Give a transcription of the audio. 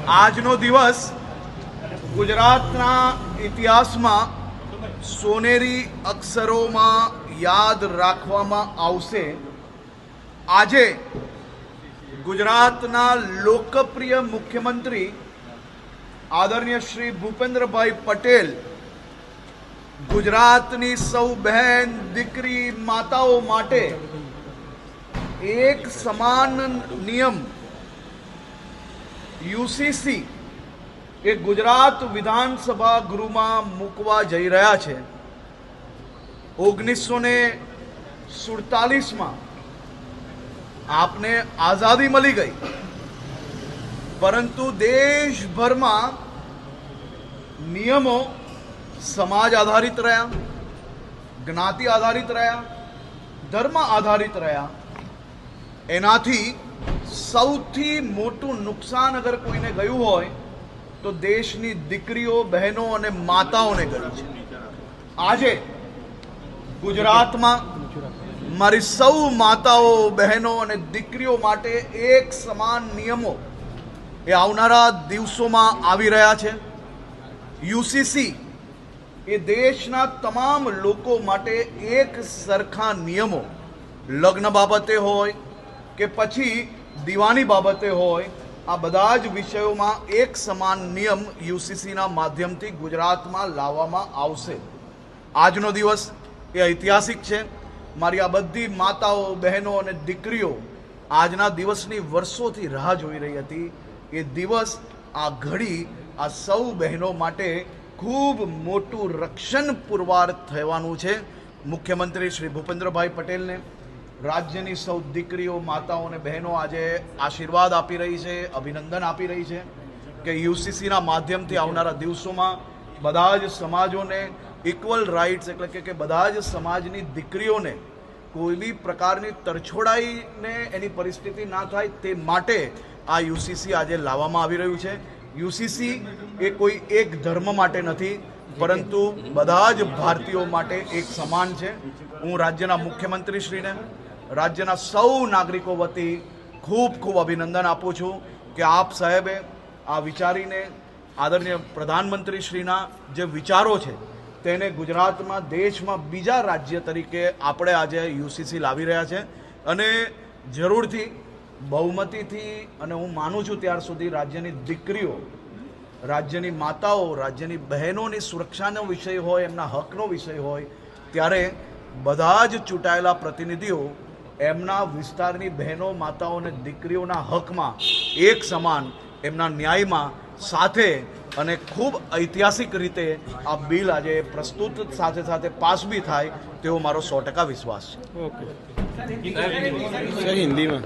આજનો દિવસ ગુજરાતના ઇતિહાસમાં સોનેરી અક્ષરોમાં યાદ રાખવામાં આવશે। આજે ગુજરાતના લોકપ્રિય મુખ્યમંત્રી આદરણીય શ્રી ભૂપેન્દ્રભાઈ પટેલ ગુજરાતની સૌ બહેન દીકરી માતાઓ માટે એક સમાન નિયમ યુસીસી એ ગુજરાત વિધાનસભા ગૃહમાં મૂકવા જઈ રહ્યા છે। 1947માં આપને આઝાદી મળી ગઈ, પરંતુ દેશભરમાં નિયમો સમાજ આધારિત રહ્યા, જ્ઞાતિ આધારિત રહ્યા, ધર્મ આધારિત રહ્યા। એનાથી સૌથી મોટું નુકસાન અગર કોઈને ગયું હોય તો દેશની દીકરીઓ, બહેનો અને માતાઓને ગયું છે। આજે ગુજરાતમાં મારી સૌ માતાઓ, બહેનો અને દીકરીઓ માટે એક સમાન નિયમો એ આવનારા દિવસોમાં આવી રહ્યા છે। યુસીસી એ દેશના તમામ લોકો માટે એક સરખા નિયમો, લગ્ન બાબતે હોય કે પછી દીવાની બાબતે હોય, આ બધા જ વિષયોમાં એક સમાન નિયમ યુસીસીના માધ્યમથી ગુજરાતમાં લાવવામાં આવશે। આજનો દિવસ એ ઐતિહાસિક છે। મારી આ બધી માતાઓ, બહેનો અને દીકરીઓ આજના દિવસની વર્ષોથી રાહ જોઈ રહી હતી। એ દિવસ, આ ઘડી આ સૌ બહેનો માટે ખૂબ મોટું રક્ષણ પુરવાર થવાનું છે। મુખ્યમંત્રી શ્રી ભૂપેન્દ્રભાઈ પટેલને રાજ્યની સૌ દીકરીઓ, માતાઓ અને બહેનો આજે આશીર્વાદ આપી રહી છે, અભિનંદન આપી રહી છે કે યુસીસીના માધ્યમથી આવનારા દિવસોમાં બધા જ સમાજોને ઇક્વલ રાઇટ્સ, એટલે કે બધા જ સમાજની દીકરીઓને કોઈ બી પ્રકારની તરછોડાઈને એની પરિસ્થિતિ ના થાય તે માટે આ યુસીસી આજે લાવવામાં આવી રહ્યું છે। યુસીસી એ કોઈ એક ધર્મ માટે નથી, પરંતુ બધા જ ભારતીયો માટે એક સમાન છે। હું રાજ્યના મુખ્યમંત્રીશ્રીને, રાજ્યના સૌ નાગરિકો વતી ખૂબ ખૂબ અભિનંદન આપું છું કે આપ સાહેબે આ વિચારીને આદરણીય પ્રધાનમંત્રીશ્રીના જે વિચારો છે તેને ગુજરાતમાં, દેશમાં બીજા રાજ્ય તરીકે આપણે આજે યુસીસી લાવી રહ્યા છે। અને જરૂરથી બહુમતીથી, અને હું માનું છું ત્યાર સુધી રાજ્યની દીકરીઓ, રાજ્યની માતાઓ, રાજ્યની બહેનોની સુરક્ષાનો વિષય હોય, એમના હકનો વિષય હોય, ત્યારે બધા જ ચૂંટાયેલા પ્રતિનિધિઓ એમના વિસ્તારની બહેનો, માતાઓ અને દીકરીઓના હકમાં એક સમાન, એમના ન્યાયમાં સાથે અને ખૂબ ઐતિહાસિક રીતે આ બિલ આજે પ્રસ્તુત, સાથે સાથે પાસ બી થાય તેવો મારો 100% વિશ્વાસ છે। ઓકે, હિન્દીમાં